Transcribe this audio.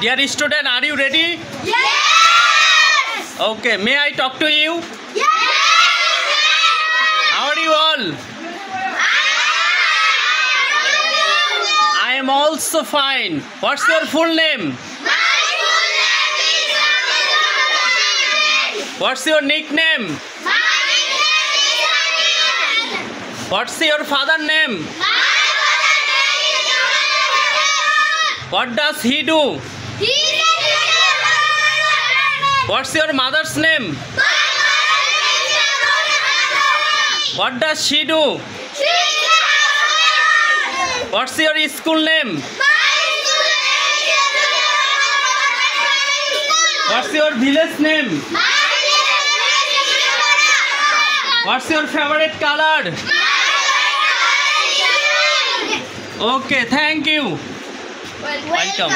Dear student, are you ready? Yes! Okay, may I talk to you? Yes! How are you all? I am also fine. What's your full name? What's your nickname? What's your father's name? What does he do? What's your mother's name? What does she do? What's your school name? What's your village name? What's your favorite color? Okay, thank you. Welcome.